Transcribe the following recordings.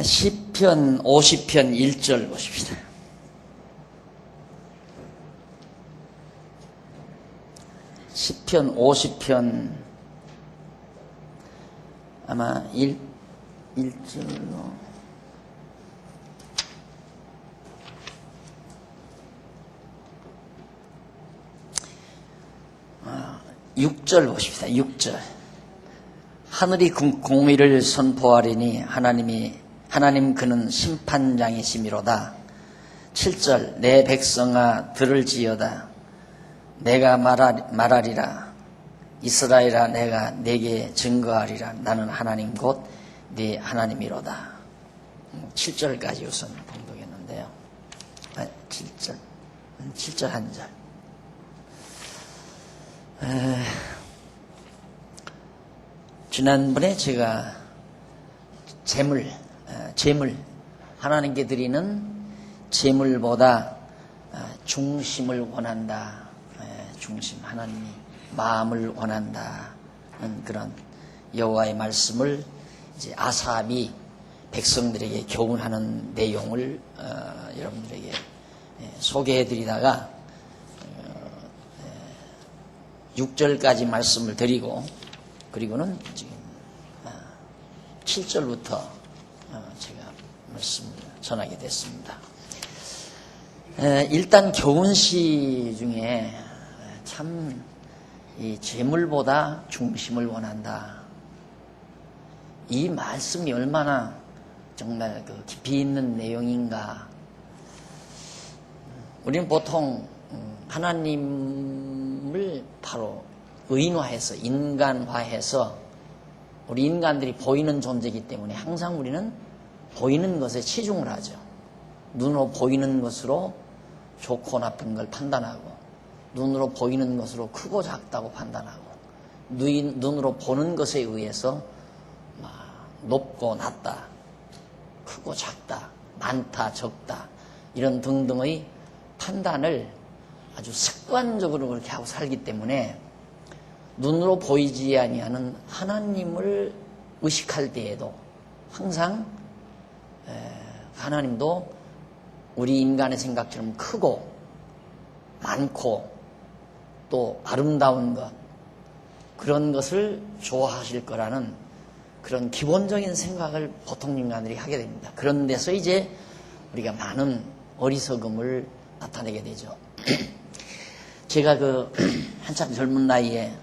시편 50편 1절 보십시다. 시편 50편 아마 1절로 6절 보십시다. 6절. 하늘이 공의를 선포하리니 하나님 그는 심판장이시미로다. 7절. 내 백성아 들을지어다. 내가 말하리라. 이스라엘아 내가 내게 증거하리라. 나는 하나님 곧 네 하나님이로다. 7절까지 우선 봉독했는데요. 7절 한 절. 지난번에 제가 재물 하나님께 드리는 재물보다 중심을 원한다. 중심, 하나님이 마음을 원한다는 그런 여호와의 말씀을 이제 아삽이 백성들에게 교훈하는 내용을 여러분들에게 소개해드리다가 6절까지 말씀을 드리고 그리고는 지금 7절부터 제가 말씀을 전하게 됐습니다. 일단 교훈시 중에 참 이 재물보다 중심을 원한다. 이 말씀이 얼마나 정말 그 깊이 있는 내용인가. 우리는 보통 하나님을 바로 의인화해서 인간화해서 우리 인간들이 보이는 존재이기 때문에 항상 우리는 보이는 것에 치중을 하죠. 눈으로 보이는 것으로 좋고 나쁜 걸 판단하고 눈으로 보이는 것으로 크고 작다고 판단하고 눈으로 보는 것에 의해서 높고 낮다, 크고 작다, 많다, 적다 이런 등등의 판단을 아주 습관적으로 그렇게 하고 살기 때문에 눈으로 보이지 아니하는 하나님을 의식할 때에도 항상 하나님도 우리 인간의 생각처럼 크고 많고 또 아름다운 것 그런 것을 좋아하실 거라는 그런 기본적인 생각을 보통 인간들이 하게 됩니다. 그런 데서 이제 우리가 많은 어리석음을 나타내게 되죠. 제가 한참 젊은 나이에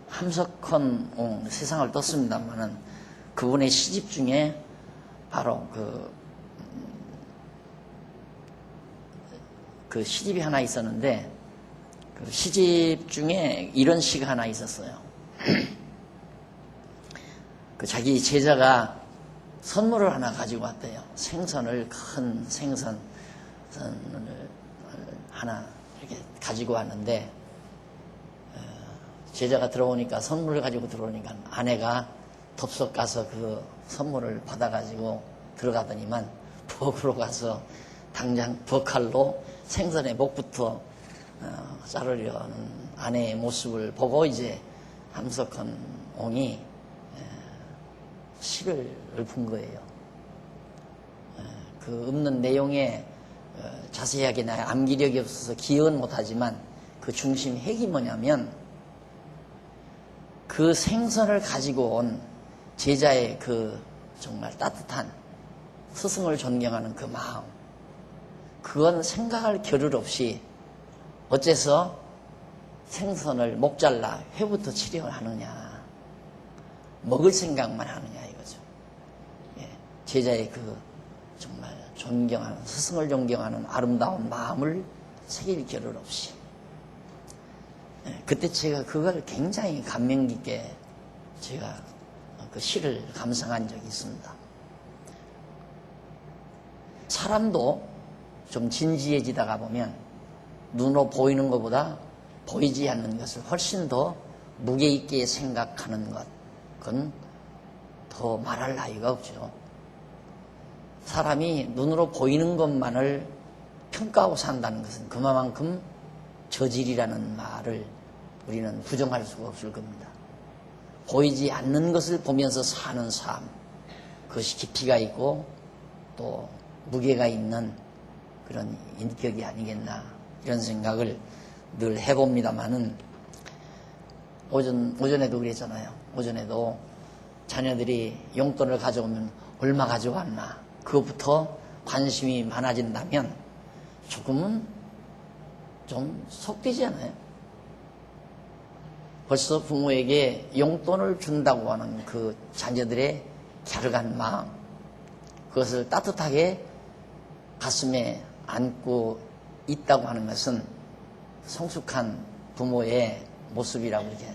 함석헌 세상을 떴습니다만은 그분의 시집 중에 바로 그 시집이 하나 있었는데 그 시집 중에 이런 시가 하나 있었어요. 그 자기 제자가 선물을 하나 가지고 왔대요. 큰 생선을 하나 이렇게 가지고 왔는데 제자가 들어오니까 선물을 가지고 들어오니까 아내가 덥석 가서 그 선물을 받아가지고 들어가더니만 부엌으로 가서 당장 버칼로 생선의 목부터 자르려는 아내의 모습을 보고 이제 함석헌 옹이 시를 읊은 거예요. 그 읊는 내용에 자세하게 나 암기력이 없어서 기억은 못하지만 그 중심 핵이 뭐냐면 그 생선을 가지고 온 제자의 그 정말 따뜻한 스승을 존경하는 그 마음, 그건 생각할 겨를 없이 어째서 생선을 목 잘라 회부터 치려고 하느냐, 먹을 생각만 하느냐 이거죠. 제자의 그 정말 존경하는, 스승을 존경하는 아름다운 마음을 새길 겨를 없이. 그때 제가 그걸 굉장히 감명 깊게 제가 그 시를 감상한 적이 있습니다. 사람도 좀 진지해지다가 보면 눈으로 보이는 것보다 보이지 않는 것을 훨씬 더 무게 있게 생각하는 것, 그건 더 말할 나위가 없죠. 사람이 눈으로 보이는 것만을 평가하고 산다는 것은 그만큼 저질이라는 말을 우리는 부정할 수가 없을 겁니다. 보이지 않는 것을 보면서 사는 삶, 그것이 깊이가 있고 또 무게가 있는 그런 인격이 아니겠나 이런 생각을 늘 해봅니다만은 오전에도 그랬잖아요. 오전에도 자녀들이 용돈을 가져오면 얼마 가져왔나 그것부터 관심이 많아진다면 조금은 좀 속되지 않아요? 벌써 부모에게 용돈을 준다고 하는 그 자녀들의 갸륵한 마음, 그것을 따뜻하게 가슴에 안고 있다고 하는 것은 성숙한 부모의 모습이라고 이렇게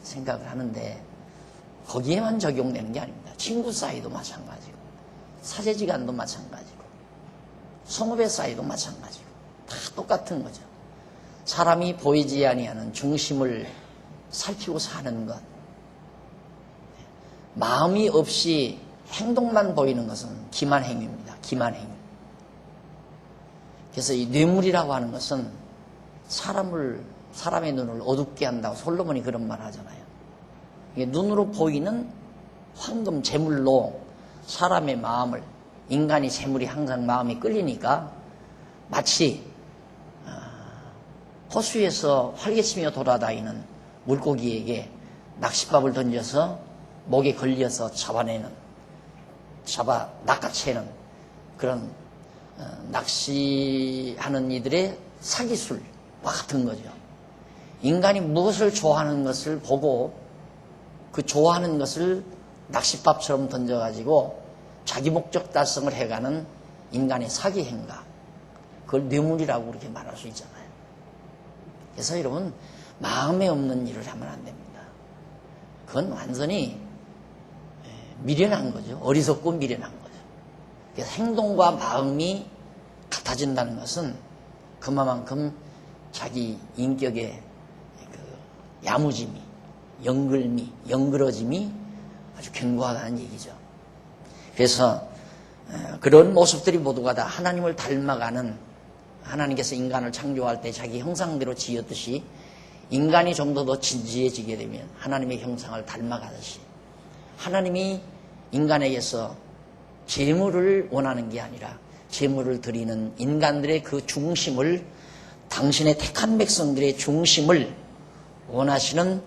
생각을 하는데, 거기에만 적용되는 게 아닙니다. 친구 사이도 마찬가지고, 사제지간도 마찬가지고, 성읍의 사이도 마찬가지고, 다 똑같은 거죠. 사람이 보이지 아니하는 중심을 살피고 사는 것, 마음이 없이 행동만 보이는 것은 기만행위입니다. 기만행위. 그래서 이 뇌물이라고 하는 것은 사람의 눈을 어둡게 한다고 솔로몬이 그런 말 하잖아요. 이게 눈으로 보이는 황금 재물로 사람의 마음을, 인간이 재물이 항상 마음이 끌리니까 마치 호수에서 활개치며 돌아다니는 물고기에게 낚싯밥을 던져서 목에 걸려서 낚아채는 그런 낚시하는 이들의 사기술과 같은 거죠. 인간이 무엇을 좋아하는 것을 보고 그 좋아하는 것을 낚싯밥처럼 던져가지고 자기 목적 달성을 해가는 인간의 사기 행각, 그걸 뇌물이라고 그렇게 말할 수 있잖아요. 그래서 여러분, 마음에 없는 일을 하면 안 됩니다. 그건 완전히 미련한 거죠. 어리석고 미련한 거죠. 그래서 행동과 마음이 같아진다는 것은 그만큼 자기 인격의 그 야무짐이, 영글어짐이 아주 견고하다는 얘기죠. 그래서 그런 모습들이 모두가 다 하나님을 닮아가는, 하나님께서 인간을 창조할 때 자기 형상대로 지었듯이 인간이 좀 더 진지해지게 되면 하나님의 형상을 닮아가듯이 하나님이 인간에게서 재물을 원하는 게 아니라 재물을 드리는 인간들의 그 중심을, 당신의 택한 백성들의 중심을 원하시는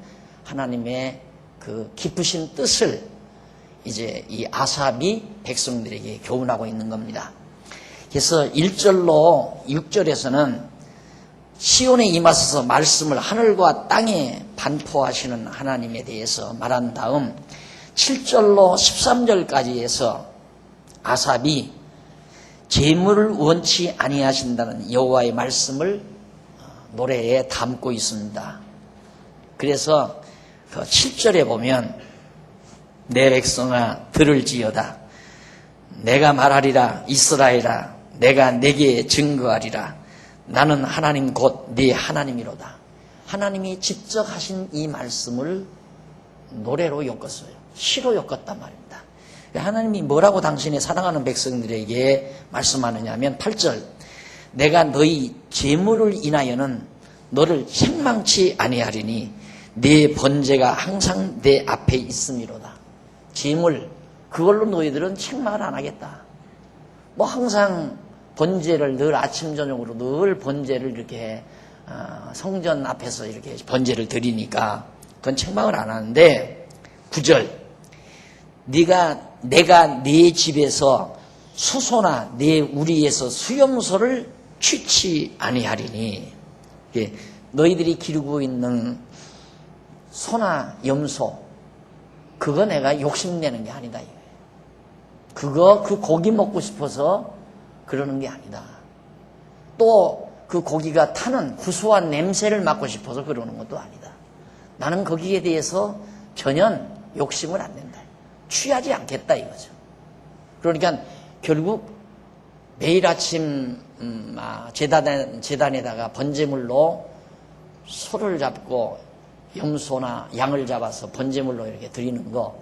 하나님의 그 깊으신 뜻을 이제 이 아삽이 백성들에게 교훈하고 있는 겁니다. 그래서 1절로 6절에서는 시온에 임하셔서 말씀을 하늘과 땅에 반포하시는 하나님에 대해서 말한 다음 7절로 13절까지 해서 아삽이 재물을 원치 아니하신다는 여호와의 말씀을 노래에 담고 있습니다. 그래서 그 7절에 보면 내 백성아 들을지어다. 내가 말하리라. 이스라엘아 내가 내게 증거하리라. 나는 하나님 곧 네 하나님이로다. 하나님이 직접 하신 이 말씀을 노래로 엮었어요. 시로 엮었단 말입니다. 하나님이 뭐라고 당신의 사랑하는 백성들에게 말씀하느냐 하면 8절, 내가 너희 재물을 인하여는 너를 책망치 아니하리니 네 번제가 항상 내 앞에 있음이로다. 재물, 그걸로 너희들은 책망을 안 하겠다. 뭐 항상 번제를 늘 아침 저녁으로 늘 번제를 이렇게 성전 앞에서 이렇게 번제를 드리니까 그건 책망을 안 하는데, 9절, 내가 네 집에서 수소나 네 우리에서 수염소를 취치 아니하리니, 너희들이 기르고 있는 소나 염소, 그거 내가 욕심내는 게 아니다. 그 고기 먹고 싶어서 그러는 게 아니다. 또 그 고기가 타는 구수한 냄새를 맡고 싶어서 그러는 것도 아니다. 나는 거기에 대해서 전혀 욕심을 안 낸다. 취하지 않겠다 이거죠. 그러니까 결국 매일 아침 제단에다가 번제물로 소를 잡고 염소나 양을 잡아서 번제물로 이렇게 드리는 거,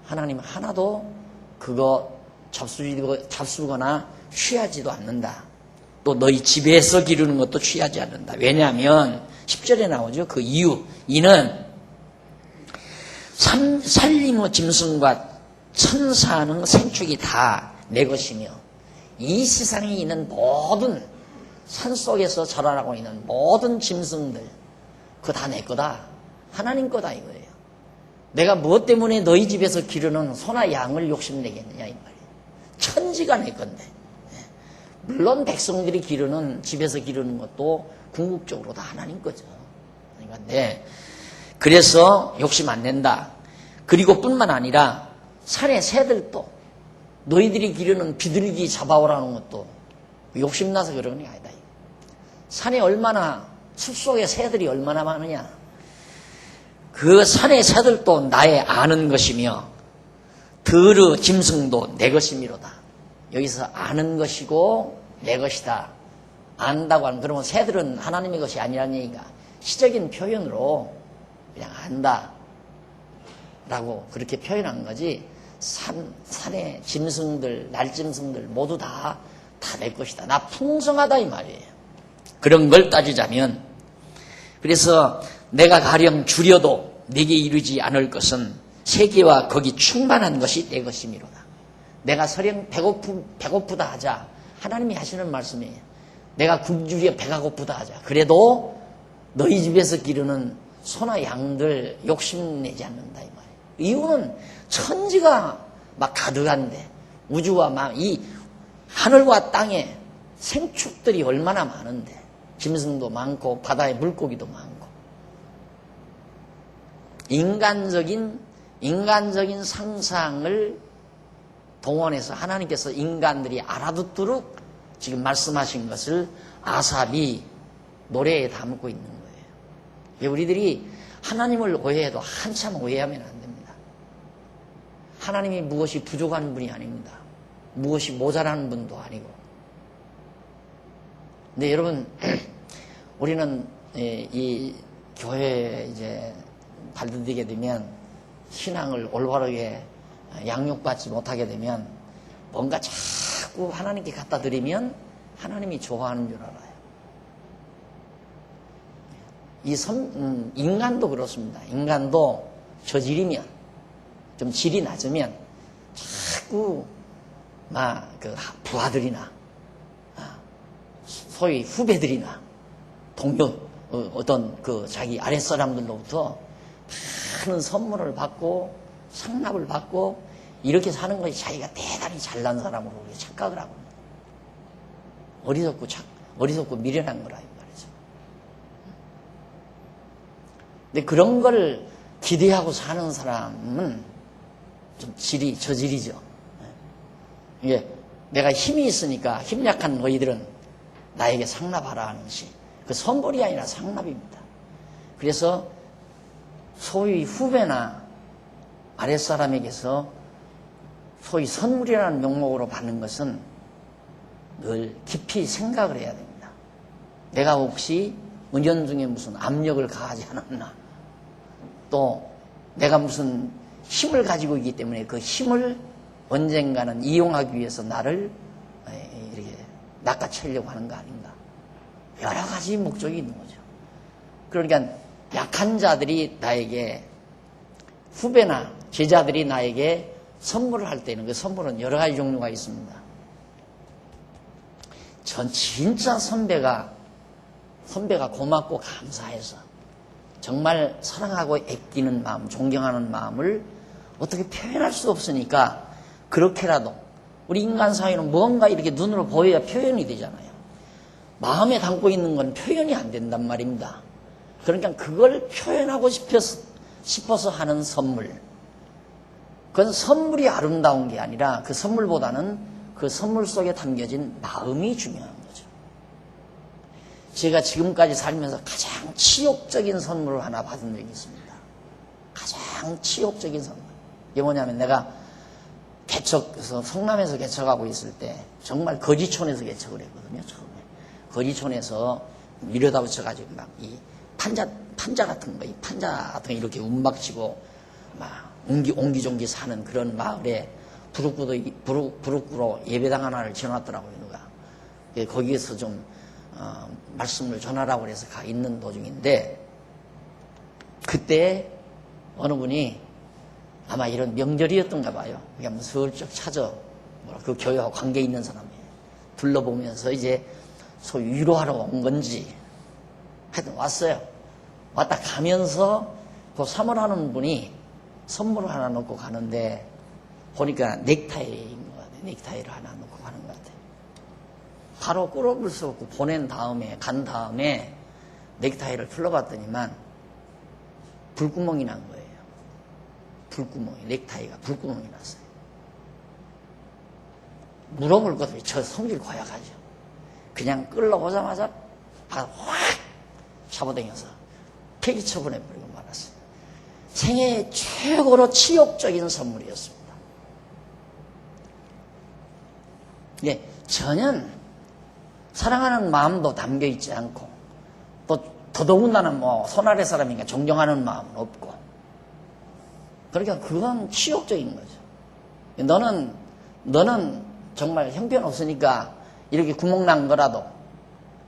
하나님 하나도 그거 잡수거나 취하지도 않는다. 또 너희 집에서 기르는 것도 취하지 않는다. 왜냐하면 10절에 나오죠. 그 이유, 이는 살림의 짐승과 천사는 생축이 다 내 것이며 이 세상에 있는 모든 산속에서 자라나고 있는 모든 짐승들 그거 다 내 거다. 하나님 거다 이거예요. 내가 무엇 때문에 너희 집에서 기르는 소나 양을 욕심내겠느냐 이 말이에요. 천지가 내 건데. 물론 백성들이 기르는 집에서 기르는 것도 궁극적으로 다 하나님 거죠. 그러니까 그래서 욕심 안 낸다. 그리고 뿐만 아니라 산의 새들도 너희들이 기르는 비둘기 잡아오라는 것도 욕심나서 그러는 게 아니다. 산에 얼마나 숲속에 새들이 얼마나 많으냐. 그 산의 새들도 나의 아는 것이며 들의 짐승도 내 것이미로다. 여기서 아는 것이고 내 것이다. 안다고 하는 그러면 새들은 하나님의 것이 아니라는 얘기가 시적인 표현으로 그냥 안다 라고 그렇게 표현한 거지. 산의 짐승들, 날짐승들 모두 다 내 것이다. 나 풍성하다 이 말이에요. 그런 걸 따지자면 그래서 내가 가령 줄여도 내게 이르지 않을 것은 세계와 거기 충만한 것이 내 것이미로다. 내가 설령 배고프다 하자. 하나님이 하시는 말씀이에요. 내가 굶주려 배가 고프다 하자. 그래도 너희 집에서 기르는 소나 양들 욕심내지 않는다 이 말이에요. 이유는 천지가 막 가득한데 우주와 이 하늘과 땅에 생축들이 얼마나 많은데 짐승도 많고 바다에 물고기도 많고 인간적인 상상을 동원해서 하나님께서 인간들이 알아듣도록 지금 말씀하신 것을 아삽이 노래에 담고 있는 거예요. 우리들이 하나님을 오해해도 한참 오해하면 안 됩니다. 하나님이 무엇이 부족한 분이 아닙니다. 무엇이 모자라는 분도 아니고. 근데 여러분, 우리는 이 교회에 이제 발디디게 되면 신앙을 올바르게 양육받지 못하게 되면 뭔가 자꾸 하나님께 갖다 드리면 하나님이 좋아하는 줄 알아요. 인간도 그렇습니다. 인간도 저질이면, 좀 질이 낮으면 자꾸 그 부하들이나 소위 후배들이나 동료 어떤 자기 아랫사람들로부터 많은 선물을 받고 상납을 받고 이렇게 사는 것이 자기가 대단히 잘난 사람으로 착각을 하고 어리석고 미련한 거라 이 말이죠. 근데 그런 걸 기대하고 사는 사람은 좀 저질이죠. 이게 내가 힘이 있으니까 힘 약한 너희들은 나에게 상납하라 하는 것이 그 선물이 아니라 상납입니다. 그래서 소위 후배나 아랫사람에게서 소위 선물이라는 명목으로 받는 것은 늘 깊이 생각을 해야 됩니다. 내가 혹시 은연중에 무슨 압력을 가하지 않았나, 또 내가 무슨 힘을 가지고 있기 때문에 그 힘을 언젠가는 이용하기 위해서 나를 이렇게 낚아채려고 하는 거 아닌가. 여러 가지 목적이 있는 거죠. 그러니까 약한 자들이 나에게, 후배나 제자들이 나에게 선물을 할 때는 그 선물은 여러 가지 종류가 있습니다. 전 진짜 선배가 고맙고 감사해서 정말 사랑하고 아끼는 마음, 존경하는 마음을 어떻게 표현할 수 없으니까 그렇게라도 우리 인간 사회는 뭔가 이렇게 눈으로 보여야 표현이 되잖아요. 마음에 담고 있는 건 표현이 안 된단 말입니다. 그러니까 그걸 표현하고 싶어서 하는 선물. 그건 선물이 아름다운 게 아니라 그 선물보다는 그 선물 속에 담겨진 마음이 중요한 거죠. 제가 지금까지 살면서 가장 치욕적인 선물을 하나 받은 적이 있습니다. 가장 치욕적인 선물. 이게 뭐냐면 내가 성남에서 개척하고 있을 때 정말 거지촌에서 개척을 했거든요. 처음에 거지촌에서 밀어다 붙여가지고 막 이 판자 같은 거 이렇게 움막치고 막 옹기종기 사는 그런 마을에 부룩부로 예배당 하나를 지어놨더라고요, 누가. 거기에서 좀 말씀을 전하라고 해서 가 있는 도중인데 그때 어느 분이 아마 이런 명절이었던가 봐요. 그게 한번 슬쩍 찾아 그 교회와 관계 있는 사람이 둘러보면서 이제 소위 위로하러 온 건지 하여튼 왔어요. 왔다 가면서 그 사모하는 분이 선물을 하나 놓고 가는데 보니까 넥타이인 것 같아요. 넥타이를 하나 놓고 가는 것 같아요. 바로 끌어볼 수 없고 간 다음에 넥타이를 풀러봤더니만 불구멍이 난 거예요. 넥타이가 불구멍이 났어요. 물어볼 것도 저 성질 고약하죠. 그냥 끌러오자마자 확 잡아당겨서 폐기 처분해버리고 말았어요. 생애 최고로 치욕적인 선물이었습니다. 예, 전혀 사랑하는 마음도 담겨있지 않고 또 더더군다나 손 아래 사람이니까 존경하는 마음은 없고 그러니까 그건 치욕적인 거죠. 너는 정말 형편없으니까 이렇게 구멍 난 거라도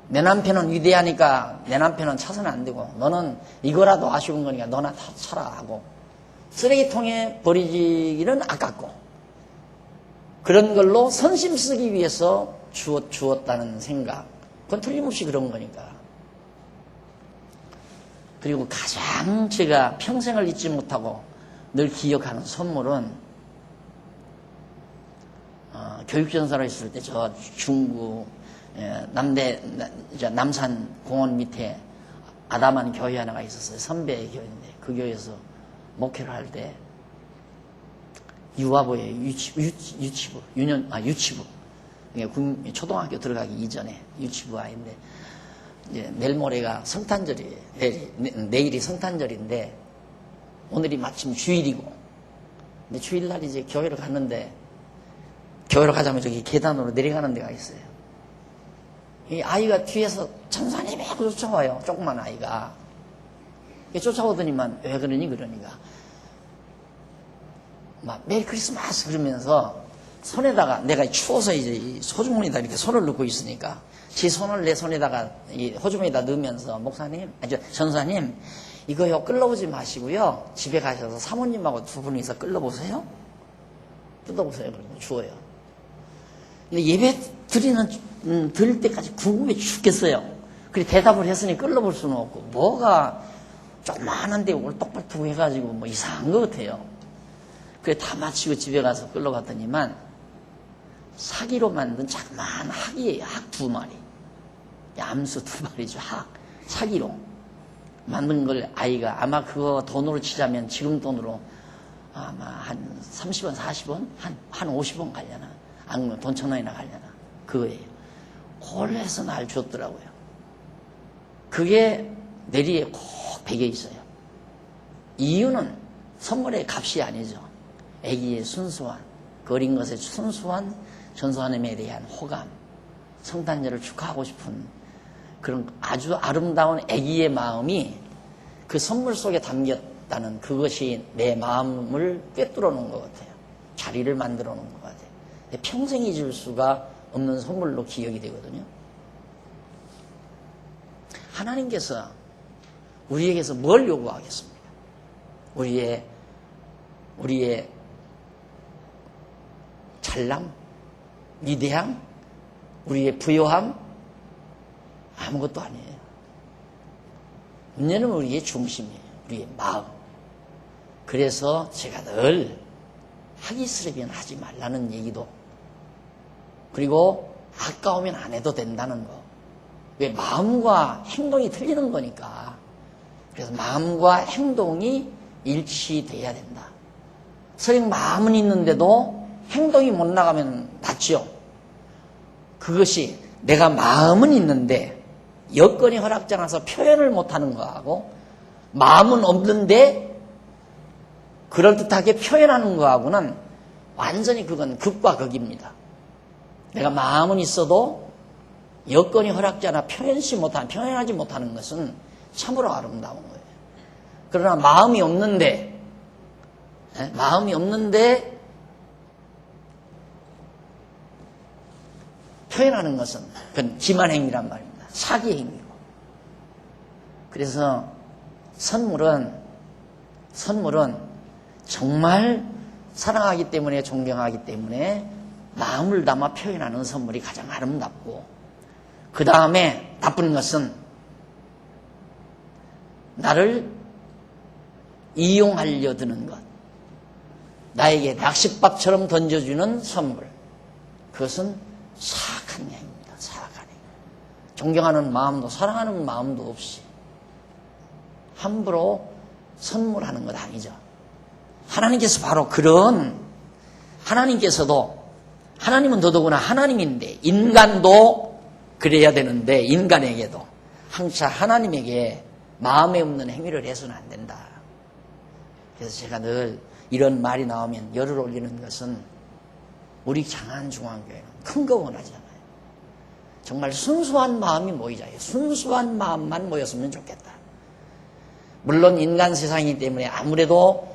내 남편은 위대하니까 내 남편은 차서는 안 되고 너는 이거라도 아쉬운 거니까 너나 다 차라 하고 쓰레기통에 버리기는 아깝고 그런 걸로 선심 쓰기 위해서 주었다는 생각 그건 틀림없이 그런 거니까. 그리고 가장 제가 평생을 잊지 못하고 늘 기억하는 선물은 교육전사로 있을 때 저 중구 남산 공원 밑에 아담한 교회 하나가 있었어요. 선배 교회인데 그 교회에서 목회를 할 때 유아부예요. 유치부. 초등학교 들어가기 이전에 유치부 아이인데 이제 내일 모레가 성탄절이에요. 내일이 성탄절인데 오늘이 마침 주일이고 근데 주일날 이제 교회를 갔는데 교회로 가자면 저기 계단으로 내려가는 데가 있어요. 이 아이가 뒤에서 전사님이 하고 쫓아와요. 조그만 아이가. 쫓아오더니만 왜 그러니 그러니까 막 메리 크리스마스 그러면서 손에다가 내가 추워서 이제 소주머니에다 이렇게 손을 넣고 있으니까 제 손을 내 손에다가 이 호주머니에다 넣으면서 전사님 이거요 끌러오지 마시고요 집에 가셔서 사모님하고 두 분이서 끌러보세요. 뜯어보세요. 그러고 주워요. 근데 예배 드릴 때까지 궁금해 죽겠어요. 그래 대답을 했으니 끌러볼 수는 없고 뭐가 조그만한데 올떡발떡 해가지고 이상한 것 같아요. 그래 다 마치고 집에 가서 끌러갔더니만 사기로 만든 자그마한 학이에요. 학 2마리. 암수 2마리죠. 사기로 만든 걸 아이가 아마 그거 돈으로 치자면 지금 돈으로 아마 한 30원, 40원, 한 50원 가려나. 아니면 돈 1,000원이나 가려나. 그거예요. 그걸 해서 날 줬더라고요. 그게 내리에 꼭 배겨 있어요. 이유는 선물의 값이 아니죠. 아기의 순수한, 어린 것의 순수한 전소하나님에 대한 호감, 성탄절을 축하하고 싶은 그런 아주 아름다운 아기의 마음이 그 선물 속에 담겼다는 그것이 내 마음을 꿰뚫어 놓은 것 같아요. 자리를 만들어 놓은 것 같아요. 평생 잊을 수가 없는 선물로 기억이 되거든요. 하나님께서 우리에게서 뭘 요구하겠습니까? 우리의 잘남, 위대함, 우리의 부요함 아무것도 아니에요. 문제는 우리의 중심이에요. 우리의 마음. 그래서 제가 늘 하기 싫으면 하지 말라는 얘기도 그리고 아까우면 안 해도 된다는 거. 왜 마음과 행동이 틀리는 거니까. 그래서 마음과 행동이 일치돼야 된다. 설령 마음은 있는데도 행동이 못 나가면 낫죠. 그것이 내가 마음은 있는데 여건이 허락지 않아서 표현을 못하는 거하고 마음은 없는데 그럴듯하게 표현하는 거하고는 완전히 그건 극과 극입니다. 내가 마음은 있어도 여건이 허락지 않아 표현하지 못하는 것은 참으로 아름다운 거예요. 그러나 마음이 없는데 표현하는 것은 그건 기만행위란 말입니다. 사기행위고. 그래서 선물은 정말 사랑하기 때문에, 존경하기 때문에 마음을 담아 표현하는 선물이 가장 아름답고, 그 다음에 나쁜 것은 나를 이용하려 드는 것, 나에게 낚싯밥처럼 던져주는 선물, 그것은 사악한 행위입니다. 사악한 행위. 존경하는 마음도 사랑하는 마음도 없이 함부로 선물하는 것 아니죠. 하나님께서 바로 그런, 하나님께서도, 하나님은 더더구나 하나님인데 인간도 그래야 되는데, 인간에게도 항상 하나님에게 마음에 없는 행위를 해서는 안 된다. 그래서 제가 늘 이런 말이 나오면 열을 올리는 것은, 우리 장안중앙교회는 큰 거 원하지 않아요. 정말 순수한 마음이 모이자요. 순수한 마음만 모였으면 좋겠다. 물론 인간 세상이기 때문에 아무래도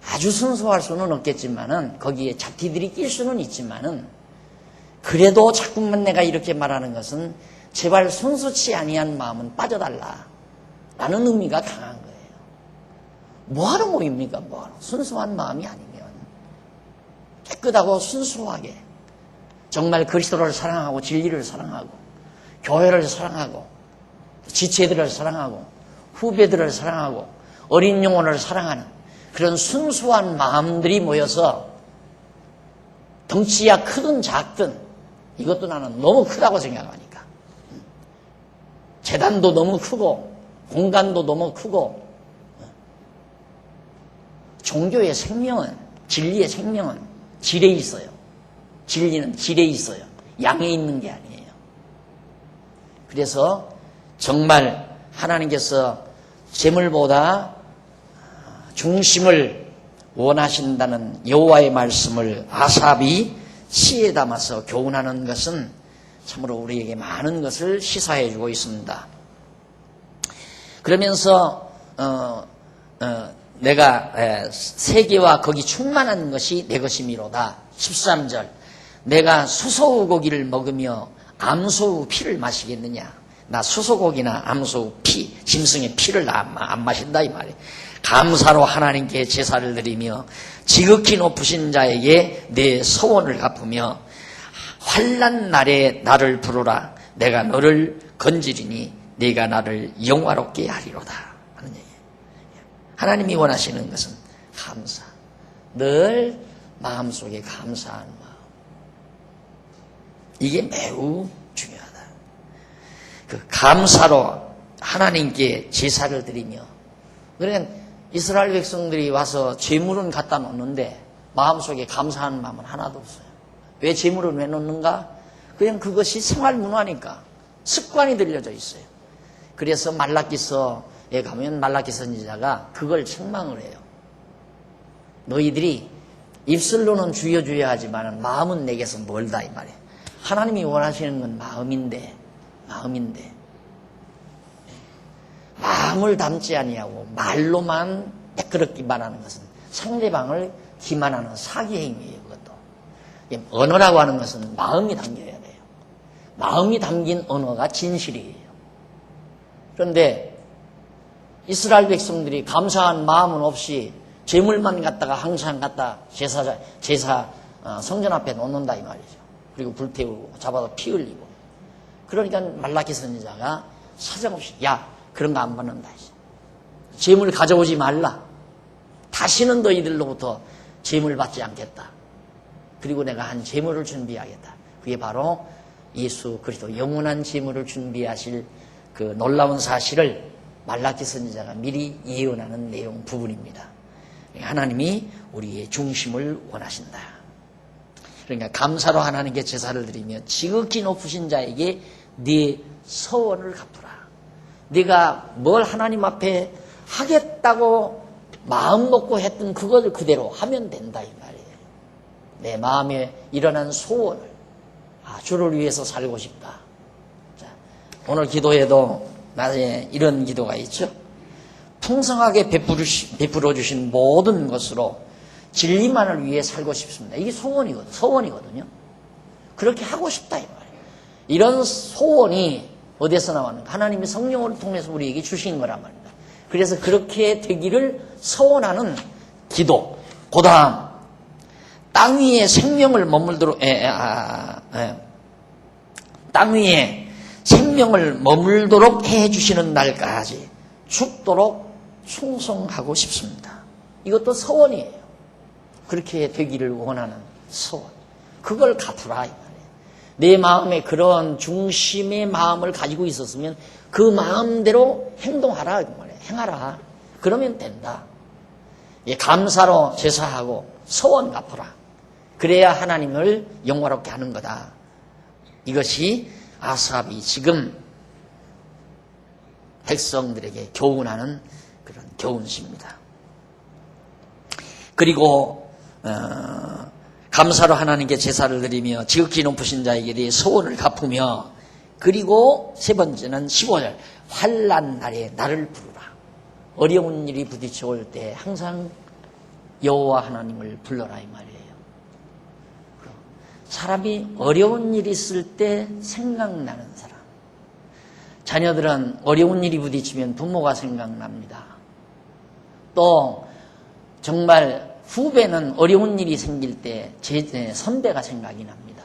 아주 순수할 수는 없겠지만은, 거기에 잡티들이 낄 수는 있지만은, 그래도 자꾸만 내가 이렇게 말하는 것은, 제발 순수치 아니한 마음은 빠져달라 라는 의미가 강한 거예요. 뭐하러 모입니까? 뭐하러? 순수한 마음이 아니면 깨끗하고 순수하게 정말 그리스도를 사랑하고 진리를 사랑하고 교회를 사랑하고 지체들을 사랑하고 후배들을 사랑하고 어린 영혼을 사랑하는 그런 순수한 마음들이 모여서, 덩치야 크든 작든, 이것도 나는 너무 크다고 생각하니까, 재단도 너무 크고 공간도 너무 크고, 종교의 생명은, 진리의 생명은 질에 있어요. 진리는 질에 있어요. 양에 있는 게 아니에요. 그래서 정말 하나님께서 재물보다 중심을 원하신다는 여호와의 말씀을 아삽이 시에 담아서 교훈하는 것은 참으로 우리에게 많은 것을 시사해 주고 있습니다. 그러면서 내가 세계와 거기 충만한 것이 내 것이미로다. 13절, 내가 수소우 고기를 먹으며 암소우 피를 마시겠느냐. 나 수소고기나 암소우 피, 짐승의 피를 안 마신다 이 말이에요. 감사로 하나님께 제사를 드리며 지극히 높으신 자에게 내 서원을 갚으며 환난 날에 나를 부르라. 내가 너를 건지리니 네가 나를 영화롭게 하리로다 하는 얘기예요. 하나님이 원하시는 것은 감사, 늘 마음속에 감사한 마음, 이게 매우 중요하다. 그 감사로 하나님께 제사를 드리며, 그러니까 이스라엘 백성들이 와서 제물은 갖다 놓는데 마음속에 감사하는 마음은 하나도 없어요. 왜 제물은 왜 놓는가? 그냥 그것이 생활 문화니까 습관이 들려져 있어요. 그래서 말라기서에 가면 말라기 선지자가 그걸 책망을 해요. 너희들이 입술로는 주여 주여 하지만 마음은 내게서 멀다 이 말이에요. 하나님이 원하시는 건 마음인데 마음을 담지 아니하고 말로만 매끄럽기만 하는 것은 상대방을 기만하는 사기 행위예요. 그것도 언어라고 하는 것은 마음이 담겨야 돼요. 마음이 담긴 언어가 진실이에요. 그런데 이스라엘 백성들이 감사한 마음은 없이 재물만 갖다가 항상 갖다 제사 성전 앞에 놓는다 이 말이죠. 그리고 불태우고 잡아서 피 흘리고. 그러니까 말라기 선지자가 사정없이 야 그런 거 안 받는다. 재물 가져오지 말라. 다시는 너희들로부터 재물 받지 않겠다. 그리고 내가 한 재물을 준비하겠다. 그게 바로 예수 그리스도 영원한 재물을 준비하실 그 놀라운 사실을 말라기 선지자가 미리 예언하는 내용 부분입니다. 하나님이 우리의 중심을 원하신다. 그러니까 감사로 하나님께 제사를 드리며 지극히 높으신 자에게 네 서원을 갚으라. 네가 뭘 하나님 앞에 하겠다고 마음 먹고 했던 그것을 그대로 하면 된다 이 말이에요. 내 마음에 일어난 소원을 주를 위해서 살고 싶다. 자, 오늘 기도에도 나중에 이런 기도가 있죠. 풍성하게 베풀어 주신 모든 것으로 진리만을 위해 살고 싶습니다. 이게 소원이거든요. 그렇게 하고 싶다 이 말이에요. 이런 소원이 어디서 나왔는가? 하나님이 성령을 통해서 우리에게 주신 거란 말입니다. 그래서 그렇게 되기를 소원하는 기도, 그 다음 땅 위에 생명을 머물도록 땅 위에 생명을 머물도록 해주시는 날까지 죽도록 충성하고 싶습니다. 이것도 서원이에요. 그렇게 되기를 원하는 서원. 그걸 갚으라 이 말이에요. 내 마음에 그런 중심의 마음을 가지고 있었으면 그 마음대로 행동하라 이 말이에요. 행하라. 그러면 된다. 감사로 제사하고 서원 갚으라. 그래야 하나님을 영화롭게 하는 거다. 이것이 아삽이 지금 백성들에게 교훈하는 그런 교훈시입니다. 그리고 감사로 하나님께 제사를 드리며 지극히 높으신 자에게 대해 소원을 갚으며, 그리고 세 번째는 15절 환난 날에 나를 부르라. 어려운 일이 부딪혀 올 때 항상 여호와 하나님을 불러라 이 말이에요. 사람이 어려운 일이 있을 때 생각나는 사람. 자녀들은 어려운 일이 부딪히면 부모가 생각납니다. 또 정말 후배는 어려운 일이 생길 때 제 선배가 생각이 납니다.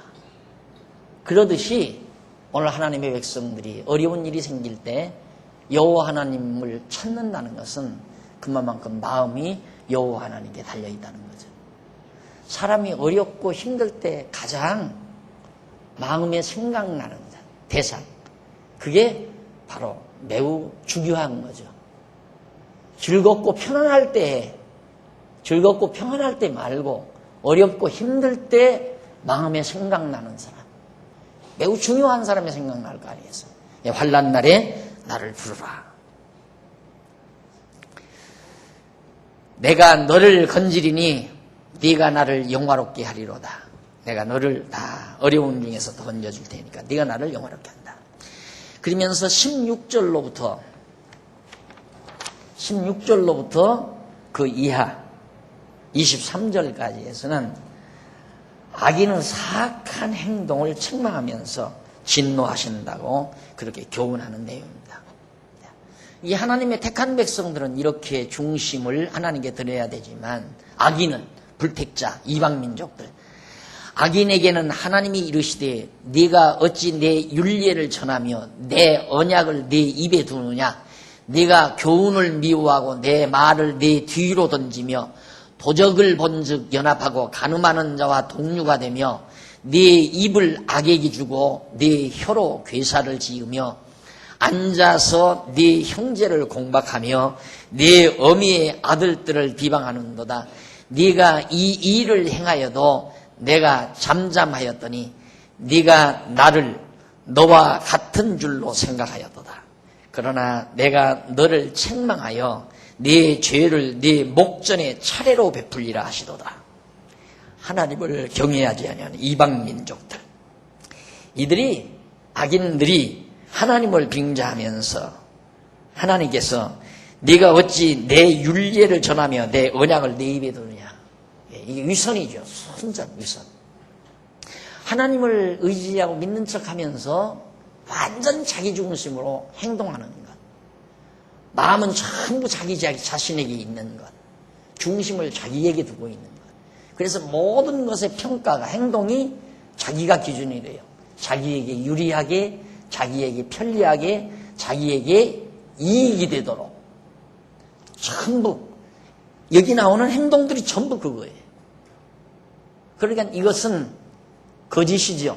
그러듯이 오늘 하나님의 백성들이 어려운 일이 생길 때 여호와 하나님을 찾는다는 것은 그만큼 마음이 여호와 하나님께 달려있다는 거죠. 사람이 어렵고 힘들 때 가장 마음에 생각나는 대상, 그게 바로 매우 중요한 거죠. 즐겁고 편안할 때 말고 어렵고 힘들 때 마음에 생각나는 사람, 매우 중요한 사람이 생각날 거 아니겠어요. 환난 날에 나를 부르라. 내가 너를 건지리니 네가 나를 영화롭게 하리로다. 내가 너를 다 어려운 중에서 건져줄 테니까 네가 나를 영화롭게 한다. 그러면서 16절로부터 그 이하 23절까지에서는 악인은 사악한 행동을 책망하면서 진노하신다고 그렇게 교훈하는 내용입니다. 이 하나님의 택한 백성들은 이렇게 중심을 하나님께 드려야 되지만, 악인은 불택자, 이방민족들, 악인에게는 하나님이 이르시되 네가 어찌 내 율례를 전하며 내 언약을 내 입에 두느냐. 네가 교훈을 미워하고 내 말을 내 뒤로 던지며 도적을 본즉 연합하고 간음하는 자와 동류가 되며 네 입을 악에게 주고 네 혀로 괴사를 지으며 앉아서 네 형제를 공박하며 네 어미의 아들들을 비방하는도다. 네가 이 일을 행하여도 내가 잠잠하였더니 네가 나를 너와 같은 줄로 생각하였도다. 그러나 내가 너를 책망하여 네 죄를 네 목전에 차례로 베풀리라 하시도다. 하나님을 경외하지 아니하는 이방민족들, 이들이, 악인들이 하나님을 빙자하면서 하나님께서 네가 어찌 내 율례를 전하며 내 언약을 내 입에 두느냐. 이게 위선이죠. 순전 위선. 하나님을 의지하고 믿는 척하면서 완전 자기 중심으로 행동하는 것. 마음은 전부 자기 자신에게 있는 것. 중심을 자기에게 두고 있는 것. 그래서 모든 것의 평가가, 행동이 자기가 기준이래요. 자기에게 유리하게, 자기에게 편리하게, 자기에게 이익이 되도록. 전부 여기 나오는 행동들이 전부 그거예요. 그러니까 이것은 거짓이죠.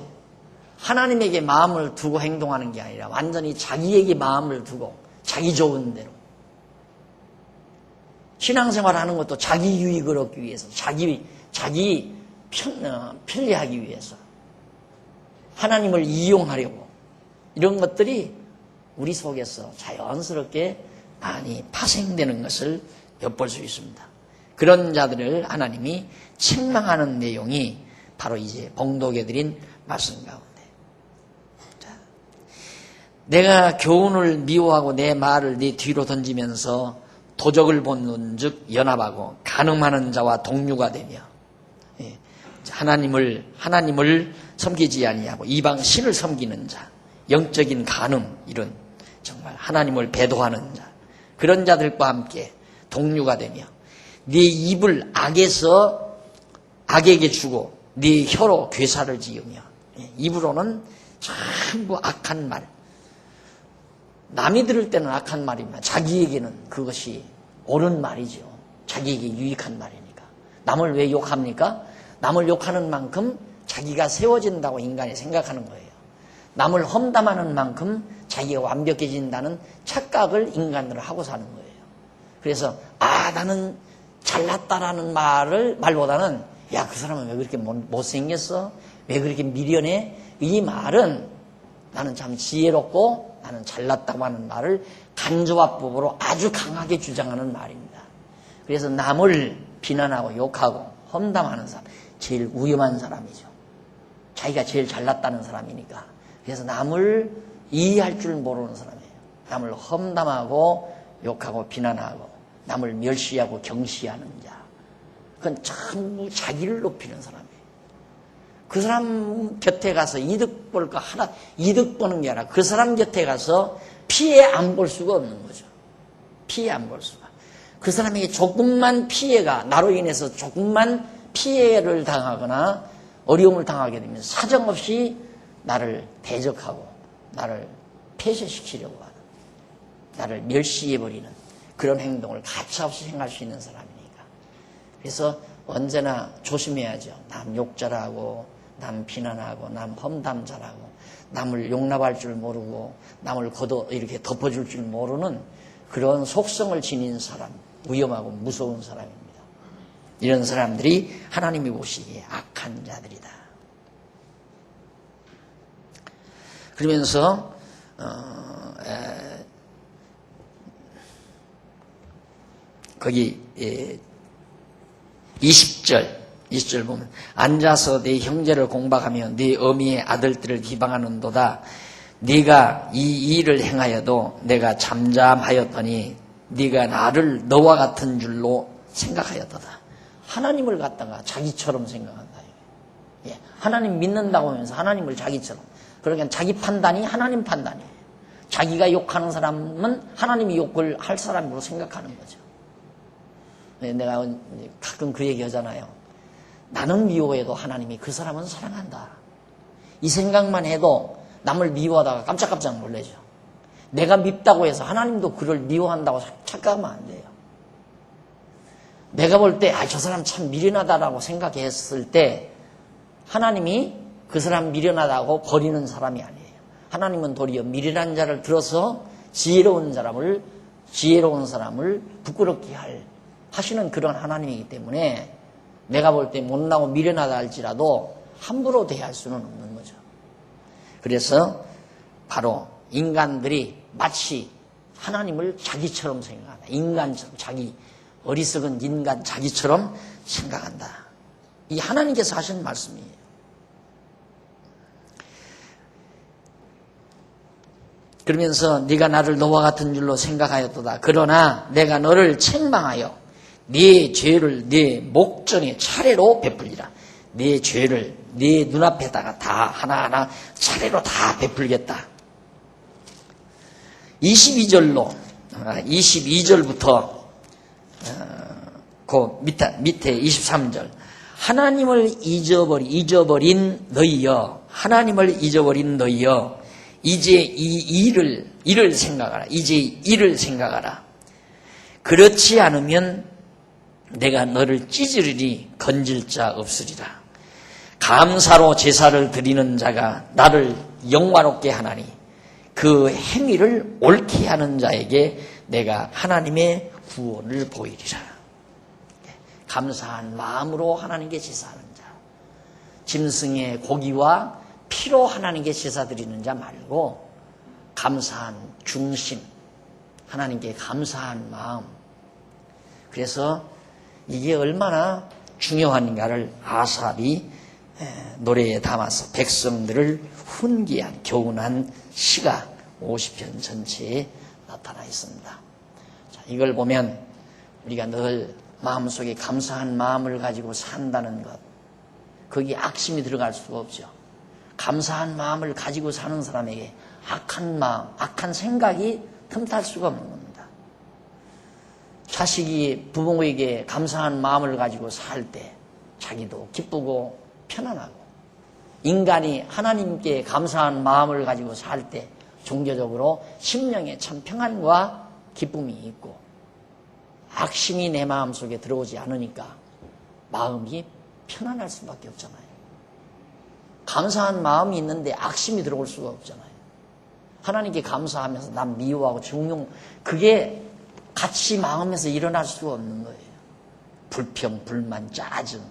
하나님에게 마음을 두고 행동하는 게 아니라 완전히 자기에게 마음을 두고 자기 좋은 대로. 신앙생활하는 것도 자기 유익을 얻기 위해서, 자기 편리하기 위해서, 하나님을 이용하려고, 이런 것들이 우리 속에서 자연스럽게 많이 파생되는 것을 엿볼 수 있습니다. 그런 자들을 하나님이 책망하는 내용이 바로 이제 봉독해 드린 말씀 가운데. 자, 내가 교훈을 미워하고 내 말을 네 뒤로 던지면서 도적을 본는 즉 연합하고 간음하는 자와 동류가 되며, 하나님을 섬기지 아니하고 이방 신을 섬기는 자, 영적인 간음, 이런 정말 하나님을 배도하는 자, 그런 자들과 함께 동류가 되며 네 입을 악에게 주고 네 혀로 괴사를 지으며. 입으로는 전부 악한 말. 남이 들을 때는 악한 말이면 자기에게는 그것이 옳은 말이죠. 자기에게 유익한 말이니까. 남을 왜 욕합니까? 남을 욕하는 만큼 자기가 세워진다고 인간이 생각하는 거예요. 남을 험담하는 만큼 자기가 완벽해진다는 착각을 인간들은 하고 사는 거예요. 그래서 나는 잘났다라는 말보다는 야, 그 사람은 왜 그렇게 못생겼어? 왜 그렇게 미련해? 이 말은 나는 참 지혜롭고 나는 잘났다고 하는 말을 간조화법으로 아주 강하게 주장하는 말입니다. 그래서 남을 비난하고 욕하고 험담하는 사람, 제일 위험한 사람이죠. 자기가 제일 잘났다는 사람이니까. 그래서 남을 이해할 줄 모르는 사람이에요. 남을 험담하고 욕하고 비난하고 남을 멸시하고 경시하는 자. 그건 전부 자기를 높이는 사람이에요. 그 사람 곁에 가서 이득 볼 거 하나, 이득 보는 게 아니라 그 사람 곁에 가서 피해 안 볼 수가 없는 거죠. 피해 안 볼 수가. 그 사람에게 조금만 피해가, 나로 인해서 조금만 피해를 당하거나 어려움을 당하게 되면 사정없이 나를 대적하고 나를 폐쇄시키려고 하는, 나를 멸시해버리는 그런 행동을 가차없이 행할 수 있는 사람이니까. 그래서 언제나 조심해야죠. 남 욕 잘하고 남 비난하고 남 험담 잘하고 남을 용납할 줄 모르고 남을 이렇게 덮어줄 줄 모르는 그런 속성을 지닌 사람, 위험하고 무서운 사람입니다. 이런 사람들이 하나님이 보시기에 악한 자들이다. 그러면서 거기 20절 보면 앉아서 네 형제를 공박하며 네 어미의 아들들을 비방하는도다. 네가 이 일을 행하여도 내가 잠잠하였더니 네가 나를 너와 같은 줄로 생각하였도다. 하나님을 갖다가 자기처럼 생각한다. 예, 하나님 믿는다고 하면서 하나님을 자기처럼. 그러니까 자기 판단이 하나님 판단이에요. 자기가 욕하는 사람은 하나님이 욕을 할 사람으로 생각하는 거죠. 내가 가끔 그 얘기 하잖아요. 나는 미워해도 하나님이 그 사람은 사랑한다. 이 생각만 해도 남을 미워하다가 깜짝깜짝 놀라죠. 내가 밉다고 해서 하나님도 그를 미워한다고 착각하면 안 돼요. 내가 볼 때 저 사람 참 미련하다라고 생각했을 때 하나님이 그 사람 미련하다고 버리는 사람이 아니에요. 하나님은 도리어 미련한 자를 들어서 지혜로운 사람을 부끄럽게 하시는 그런 하나님이기 때문에 내가 볼 때 못나고 미련하다 할지라도 함부로 대할 수는 없는 거죠. 그래서 바로 인간들이 마치 하나님을 자기처럼 생각한다. 인간처럼, 어리석은 인간 자기처럼 생각한다. 이 하나님께서 하신 말씀이에요. 그러면서 네가 나를 너와 같은 줄로 생각하였도다. 그러나 내가 너를 책망하여 네 죄를 네 목전에 차례로 베풀리라. 네 죄를 네 눈앞에다가 다 하나하나 차례로 다 베풀겠다. 22절부터 그 밑에 23절. 하나님을 잊어버린 너희여, 하나님을 잊어버린 너희여, 이제 이를 생각하라. 이제 이를 생각하라. 그렇지 않으면 내가 너를 찢으리니 건질 자 없으리라. 감사로 제사를 드리는 자가 나를 영화롭게 하나니 그 행위를 옳게 하는 자에게 내가 하나님의 구원을 보이리라. 감사한 마음으로 하나님께 제사하는 자, 짐승의 고기와 피로 하나님께 제사 드리는 자 말고 감사한 중심, 하나님께 감사한 마음. 그래서 이게 얼마나 중요한가를 아삽이 노래에 담아서 백성들을 훈계한, 교훈한 시가 50편 전체에 나타나 있습니다. 자, 이걸 보면 우리가 늘 마음속에 감사한 마음을 가지고 산다는 것, 거기에 악심이 들어갈 수가 없죠. 감사한 마음을 가지고 사는 사람에게 악한 마음, 악한 생각이 틈탈 수가 없는 겁니다. 자식이 부모에게 감사한 마음을 가지고 살 때 자기도 기쁘고 편안하고, 인간이 하나님께 감사한 마음을 가지고 살 때 종교적으로 심령에 참 평안과 기쁨이 있고, 악심이 내 마음속에 들어오지 않으니까 마음이 편안할 수밖에 없잖아요. 감사한 마음이 있는데 악심이 들어올 수가 없잖아요. 하나님께 감사하면서 남 미워하고 증용, 그게 같이 마음에서 일어날 수가 없는 거예요. 불평, 불만, 짜증.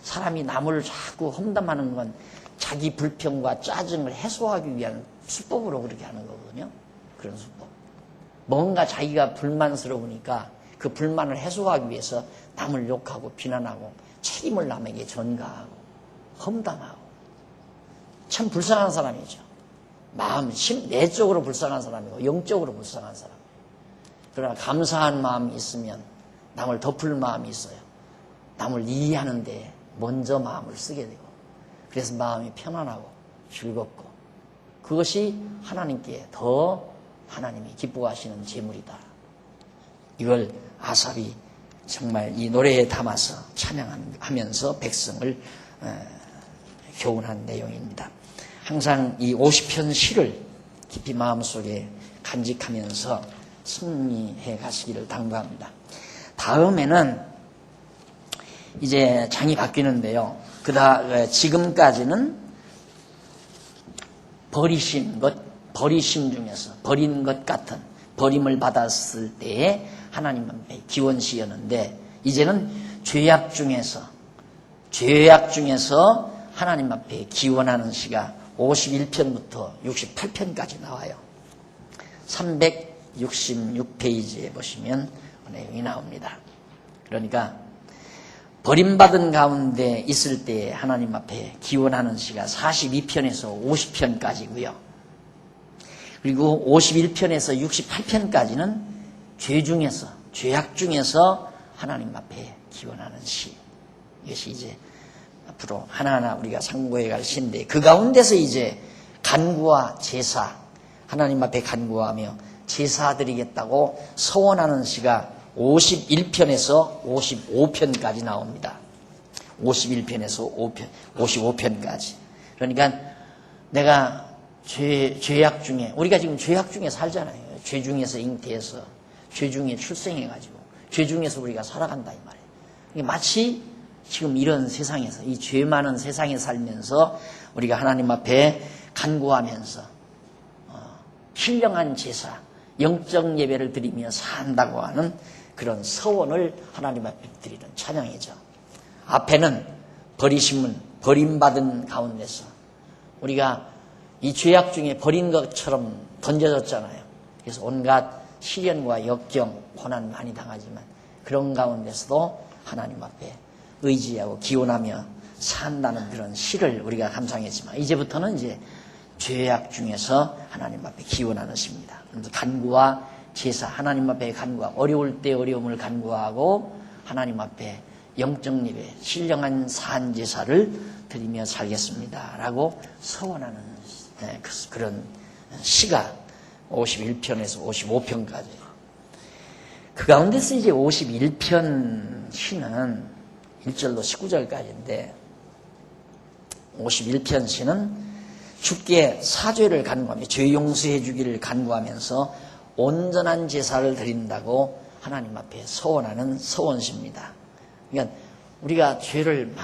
사람이 남을 자꾸 험담하는 건 자기 불평과 짜증을 해소하기 위한 수법으로 그렇게 하는 거거든요. 그런 수법. 뭔가 자기가 불만스러우니까 그 불만을 해소하기 위해서 남을 욕하고 비난하고 책임을 남에게 전가하고 험담하고, 참 불쌍한 사람이죠. 마음, 내적으로 불쌍한 사람이고 영적으로 불쌍한 사람. 그러나 감사한 마음이 있으면 남을 덮을 마음이 있어요. 남을 이해하는데 먼저 마음을 쓰게 되고, 그래서 마음이 편안하고 즐겁고, 그것이 하나님께 더 하나님이 기뻐하시는 제물이다. 이걸 아삽이 정말 이 노래에 담아서 찬양하면서 백성을 교훈한 내용입니다. 항상 이 50편 시를 깊이 마음속에 간직하면서 승리해 가시기를 당부합니다. 다음에는 이제 장이 바뀌는데요. 지금까지는 버리심 중에서 버린 것 같은, 버림을 받았을 때에 하나님 앞에 기원시였는데, 이제는 죄악 중에서 하나님 앞에 기원하는 시가 51편부터 68편까지 나와요. 366페이지에 보시면 내용이 나옵니다. 그러니까 버림받은 가운데 있을 때 하나님 앞에 기원하는 시가 42편에서 50편까지고요. 그리고 51편에서 68편까지는 죄악 중에서 하나님 앞에 기원하는 시. 이것이 이제 앞으로 하나하나 우리가 상고해 갈 시인데, 그 가운데서 이제 간구와 제사, 하나님 앞에 간구하며 제사 드리겠다고 서원하는 시가 51편에서 55편까지 나옵니다. 51편에서 55편까지. 그러니까 내가 죄악 중에, 우리가 지금 죄악 중에 살잖아요. 죄 중에서 잉태해서, 죄 중에 출생해가지고, 죄 중에서 우리가 살아간다 이 말이에요. 마치 지금 이런 세상에서, 이 죄 많은 세상에 살면서 우리가 하나님 앞에 간구하면서 신령한 제사, 영적 예배를 드리며 산다고 하는 그런 서원을 하나님 앞에 드리는 찬양이죠. 앞에는 버림받은 가운데서 우리가 이 죄악 중에 버린 것처럼 던져졌잖아요. 그래서 온갖 시련과 역경, 고난 많이 당하지만 그런 가운데서도 하나님 앞에 의지하고 기원하며 산다는 그런 시를 우리가 감상했지만, 이제부터는 이제 죄악 중에서 하나님 앞에 기원하는 시입니다. 그래서 간구와 제사, 하나님 앞에 간구하고, 어려울 때 어려움을 간구하고 하나님 앞에 영적 예배, 신령한 산 제사를 드리며 살겠습니다 라고 서원하는 그런 시가 51편에서 55편까지. 그 가운데서 이제 51편 시는 1절로 19절까지인데, 51편 시는 주께 사죄를 간구하며 죄 용서해 주기를 간구하면서 온전한 제사를 드린다고 하나님 앞에 서원하는 서원시입니다. 그러니까 우리가 죄를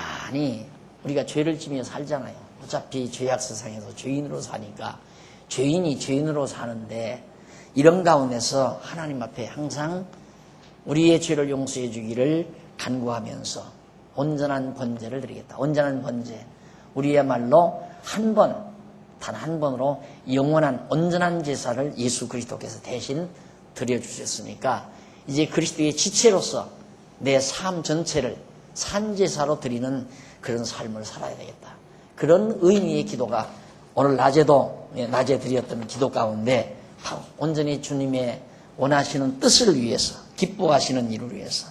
지며 살잖아요. 어차피 죄악 세상에서 죄인으로 사니까 죄인이 죄인으로 사는데, 이런 가운데서 하나님 앞에 항상 우리의 죄를 용서해 주기를 간구하면서 온전한 번제를 드리겠다. 온전한 번제, 우리야말로 단 한 번으로 영원한 온전한 제사를 예수 그리스도께서 대신 드려주셨으니까, 이제 그리스도의 지체로서 내 삶 전체를 산제사로 드리는 그런 삶을 살아야 되겠다. 그런 의미의 기도가 오늘 낮에 드렸던 기도 가운데 온전히 주님의 원하시는 뜻을 위해서, 기뻐하시는 일을 위해서,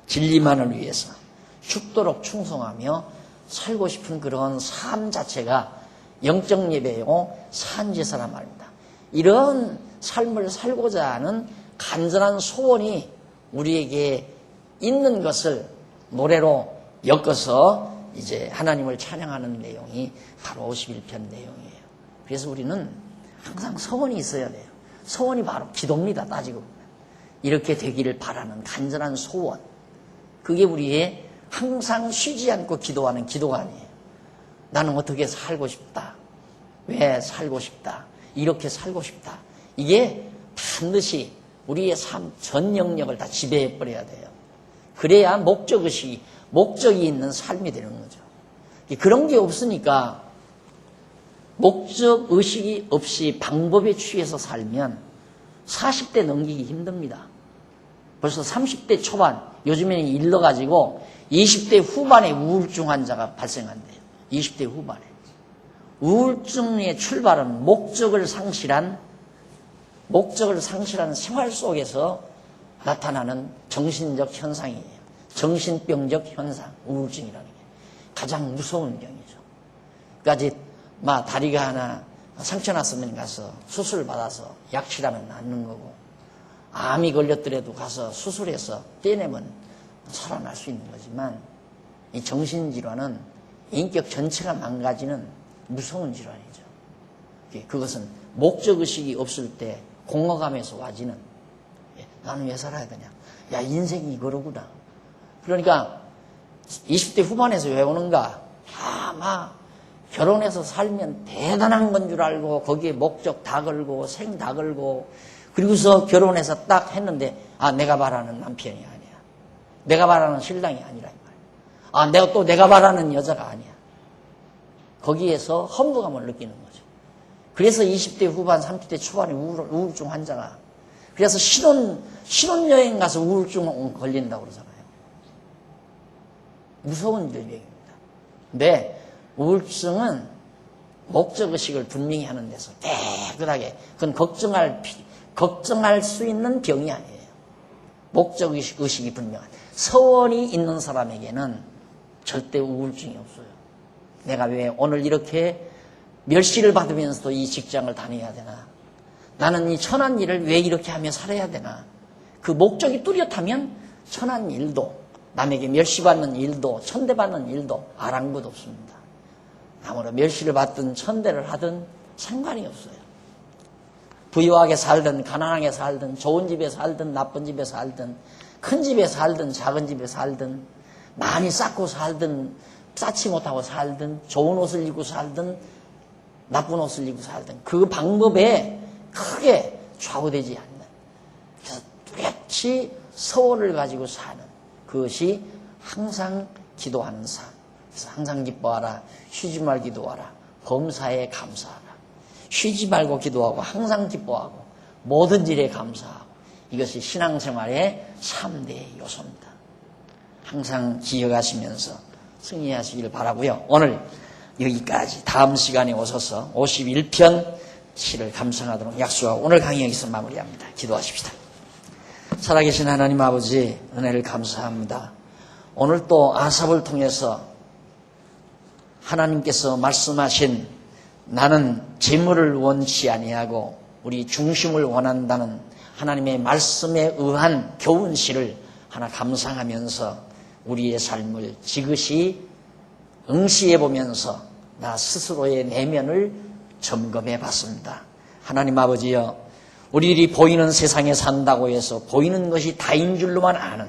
진리만을 위해서 죽도록 충성하며 살고 싶은 그런 삶 자체가 영적 예배요 산제사란 말입니다. 이런 삶을 살고자 하는 간절한 소원이 우리에게 있는 것을 노래로 엮어서 이제 하나님을 찬양하는 내용이 바로 51편 내용이에요. 그래서 우리는 항상 소원이 있어야 돼요. 소원이 바로 기도입니다. 따지고 보면. 이렇게 되기를 바라는 간절한 소원. 그게 우리의 항상 쉬지 않고 기도하는 기도가 아니에요. 나는 어떻게 살고 싶다. 왜 살고 싶다. 이렇게 살고 싶다. 이게 반드시 우리의 삶 전 영역을 다 지배해버려야 돼요. 그래야 목적이 있는 삶이 되는 거죠. 그런 게 없으니까 목적의식이 없이 방법에 취해서 살면 40대 넘기기 힘듭니다. 벌써 30대 초반, 요즘에는 일러가지고 20대 후반에 우울증 환자가 발생한대요. 20대 후반에. 우울증의 출발은 목적을 상실한 생활 속에서 나타나는 정신적 현상이에요. 정신병적 현상, 우울증이라는 게 가장 무서운 병이죠. 그러니까 다리가 하나 상처 났으면 가서 수술 받아서 약 치료하면 낫는 거고, 암이 걸렸더라도 가서 수술해서 떼내면 살아날 수 있는 거지만, 이 정신질환은 인격 전체가 망가지는 무서운 질환이죠. 그것은 목적의식이 없을 때 공허감에서 와지는, 나는 왜 살아야 되냐. 야, 인생이 이거로구나. 그러니까 20대 후반에서 왜 오는가? 결혼해서 살면 대단한 건 줄 알고 거기에 목적 다 걸고 생 다 걸고, 그리고서 결혼해서 딱 했는데 내가 바라는 남편이 아니야. 내가 바라는 신랑이 아니라 이 말이야. 내가 바라는 여자가 아니야. 거기에서 허무감을 느끼는 거죠. 그래서 20대 후반 30대 초반에 우울증 환자가, 그래서 신혼여행 가서 우울증 걸린다고 그러잖아요. 무서운 질병입니다. 근데 우울증은 목적의식을 분명히 하는 데서 깨끗하게, 그건 걱정할 수 있는 병이 아니에요. 목적의식이 분명한. 서원이 있는 사람에게는 절대 우울증이 없어요. 내가 왜 오늘 이렇게 멸시를 받으면서도 이 직장을 다녀야 되나? 나는 이 천한 일을 왜 이렇게 하며 살아야 되나? 그 목적이 뚜렷하면 천한 일도, 남에게 멸시받는 일도, 천대받는 일도 아랑곳 없습니다. 아무로 멸시를 받든 천대를 하든 상관이 없어요. 부유하게 살든 가난하게 살든 좋은 집에 살든 나쁜 집에 살든 큰 집에 살든 작은 집에 살든 많이 쌓고 살든 쌓지 못하고 살든 좋은 옷을 입고 살든 나쁜 옷을 입고 살든 그 방법에 크게 좌우되지 않는, 그래서 뚜렷이 서원을 가지고 사는, 그것이 항상 기도하는 삶. 그래서 항상 기뻐하라, 쉬지 말고 기도하라, 범사에 감사하라. 쉬지 말고 기도하고 항상 기뻐하고 모든 일에 감사하고, 이것이 신앙생활의 3대 요소입니다. 항상 기억하시면서 승리하시기를 바라고요. 오늘 여기까지, 다음 시간에 오셔서 51편 시를 감상하도록 약속하고 오늘 강의 여기서 마무리합니다. 기도하십시다. 살아계신 하나님 아버지, 은혜를 감사합니다. 오늘 또 아삽을 통해서 하나님께서 말씀하신 나는 재물을 원치 아니하고 우리 중심을 원한다는 하나님의 말씀에 의한 교훈시를 하나 감상하면서 우리의 삶을 지그시 응시해 보면서 나 스스로의 내면을 점검해 봤습니다. 하나님 아버지여, 우리들이 보이는 세상에 산다고 해서 보이는 것이 다인 줄로만 아는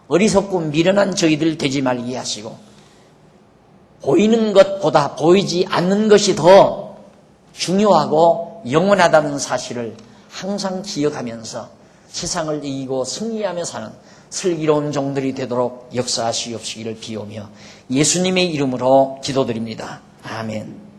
어리석고 미련한 저희들 되지 말게 하시고, 보이는 것보다 보이지 않는 것이 더 중요하고 영원하다는 사실을 항상 기억하면서 세상을 이기고 승리하며 사는 슬기로운 종들이 되도록 역사하시옵시기를 비오며 예수님의 이름으로 기도드립니다. 아멘.